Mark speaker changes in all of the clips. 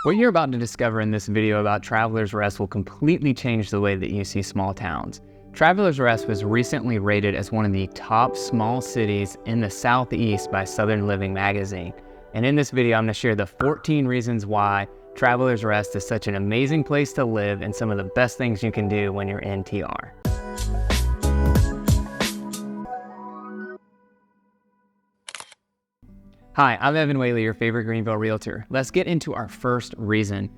Speaker 1: What you're about to discover in this video about Travelers Rest will completely change the way that you see small towns. Travelers Rest was recently rated as one of the top small cities in the Southeast by Southern Living magazine. And in this video, I'm going to share the 14 reasons why Travelers Rest is such an amazing place to live and some of the best things you can do when you're in TR. Hi, I'm Evan Whaley, your favorite Greenville realtor. Let's get into our first reason.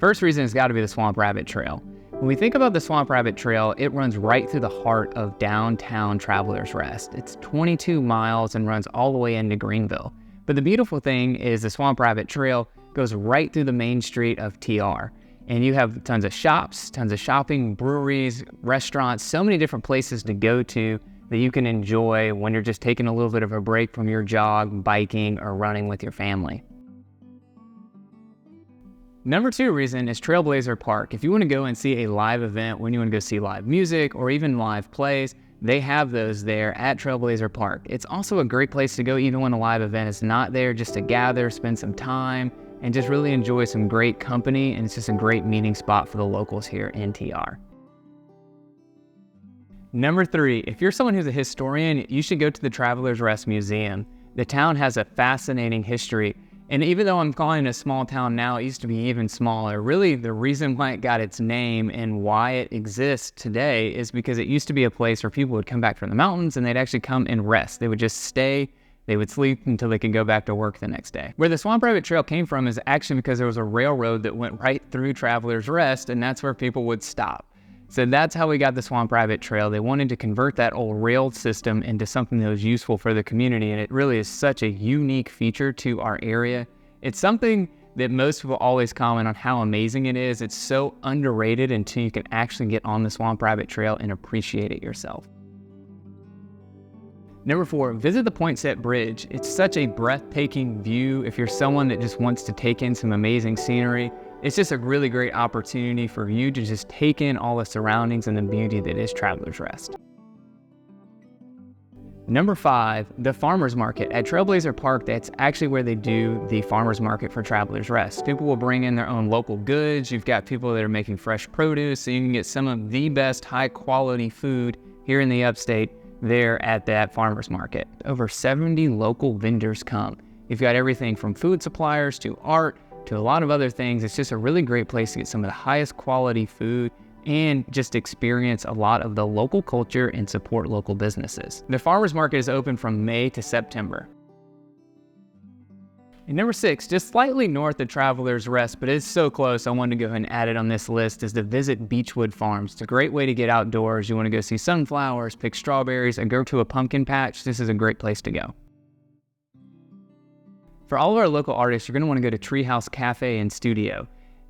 Speaker 1: First reason has got to be the Swamp Rabbit Trail. When we think about the Swamp Rabbit Trail, it runs right through the heart of downtown Travelers Rest. It's 22 miles and runs all the way into Greenville. But the beautiful thing is the Swamp Rabbit Trail goes right through the main street of TR. And you have tons of shops, tons of shopping, breweries, restaurants, so many different places to go to that you can enjoy when you're just taking a little bit of a break from your jog, biking, or running with your family. Number 2 reason is Trailblazer Park. If you want to go and see a live event, when you want to go see live music or even live plays, they have those there at Trailblazer Park. It's also a great place to go even when a live event is not there, just to gather, spend some time, and just really enjoy some great company, and it's just a great meeting spot for the locals here in TR. Number 3, if you're someone who's a historian, you should go to the Travelers Rest Museum. The town has a fascinating history, and even though I'm calling it a small town now, it used to be even smaller. Really, the reason why it got its name and why it exists today is because it used to be a place where people would come back from the mountains and they'd actually come and rest. They would just stay, they would sleep until they could go back to work the next day. Where the Swamp Rabbit Trail came from is actually because there was a railroad that went right through Travelers Rest, and that's where people would stop. So that's how we got the Swamp Rabbit Trail. They wanted to convert that old rail system into something that was useful for the community, and it really is such a unique feature to our area. It's something that most people always comment on how amazing it is. It's so underrated until you can actually get on the Swamp Rabbit Trail and appreciate it yourself. Number 4, visit the Poinsett Bridge. It's such a breathtaking view. If you're someone that just wants to take in some amazing scenery, it's just a really great opportunity for you to just take in all the surroundings and the beauty that is Travelers Rest. Number 5, the farmers market. At Trailblazer Park, that's actually where they do the farmers market for Travelers Rest. People will bring in their own local goods. You've got people that are making fresh produce, so you can get some of the best high quality food here in the upstate there at that farmers market. Over 70 local vendors come. You've got everything from food suppliers to art, to a lot of other things. It's just a really great place to get some of the highest quality food and just experience a lot of the local culture and support local businesses. The farmers market is open from May to September. And number 6, just slightly north of Travelers Rest, but it's so close, I wanted to go ahead and add it on this list, is to visit Beachwood Farms. It's a great way to get outdoors. You want to go see sunflowers, pick strawberries, and go to a pumpkin patch. This is a great place to go. For all of our local artists, you're going to want to go to Treehouse Cafe and Studio.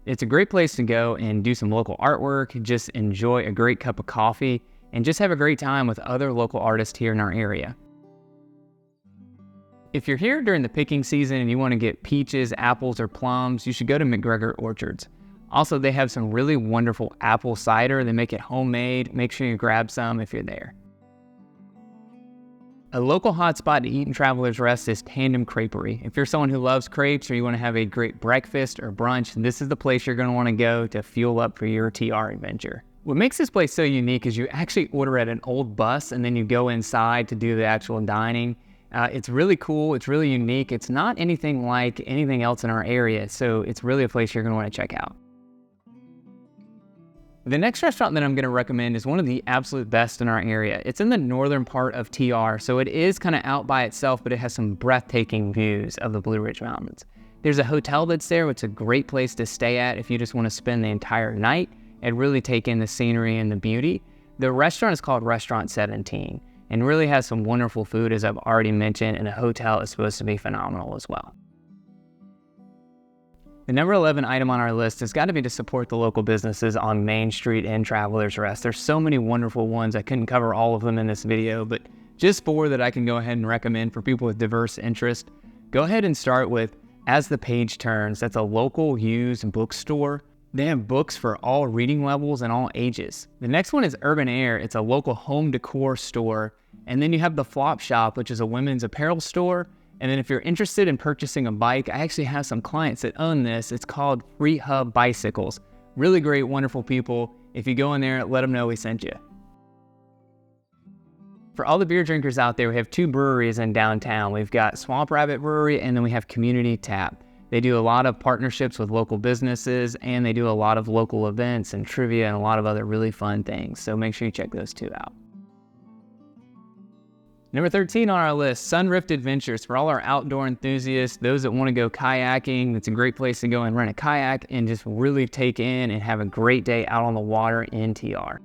Speaker 1: It's a great place to go and do some local artwork, just enjoy a great cup of coffee, and just have a great time with other local artists here in our area. If you're here during the picking season and you want to get peaches, apples, or plums, you should go to McGregor Orchards. Also, they have some really wonderful apple cider. They make it homemade. Make sure you grab some if you're there. A local hotspot to eat in Travelers Rest is Tandem Crepery. If you're someone who loves crepes or you want to have a great breakfast or brunch, this is the place you're going to want to go to fuel up for your TR adventure. What makes this place so unique is you actually order at an old bus and then you go inside to do the actual dining. It's really cool. It's really unique. It's not anything like anything else in our area, so it's really a place you're going to want to check out. The next restaurant that I'm going to recommend is one of the absolute best in our area. It's in the northern part of TR, so it is kind of out by itself, but it has some breathtaking views of the Blue Ridge Mountains. There's a hotel that's there, which is a great place to stay at if you just want to spend the entire night and really take in the scenery and the beauty. The restaurant is called Restaurant 17 and really has some wonderful food, as I've already mentioned, and the hotel is supposed to be phenomenal as well. The number 11 item on our list has got to be to support the local businesses on Main Street in Travelers Rest. There's so many wonderful ones. I couldn't cover all of them in this video, but just 4 that I can go ahead and recommend for people with diverse interest. Go ahead and start with As the Page Turns. That's a local used bookstore. They have books for all reading levels and all ages. The next one is Urban Air. It's a local home decor store. And then you have the Flop Shop, which is a women's apparel store. And then if you're interested in purchasing a bike, I actually have some clients that own this. It's called Free Hub Bicycles. Really great, wonderful people. If you go in there, let them know we sent you. For all the beer drinkers out there, we have 2 breweries in downtown. We've got Swamp Rabbit Brewery, and then we have Community Tap. They do a lot of partnerships with local businesses, and they do a lot of local events and trivia and a lot of other really fun things. So make sure you check those 2 out. Number 13 on our list, Sunrift Adventures. For all our outdoor enthusiasts, those that want to go kayaking, it's a great place to go and rent a kayak and just really take in and have a great day out on the water in TR.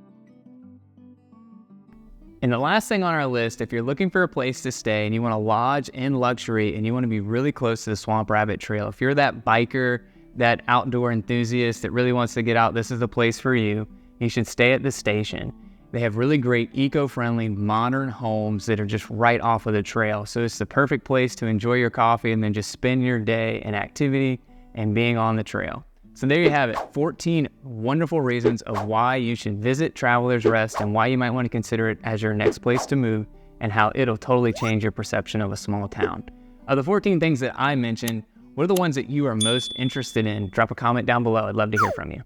Speaker 1: And the last thing on our list, if you're looking for a place to stay and you want to lodge in luxury and you want to be really close to the Swamp Rabbit Trail, if you're that biker, that outdoor enthusiast that really wants to get out, this is the place for you. You should stay at the station. They have really great eco-friendly modern homes that are just right off of the trail. So it's the perfect place to enjoy your coffee and then just spend your day in activity and being on the trail. So there you have it, 14 wonderful reasons of why you should visit Travelers Rest and why you might want to consider it as your next place to move and how it'll totally change your perception of a small town. Of the 14 things that I mentioned, what are the ones that you are most interested in? Drop a comment down below. I'd love to hear from you.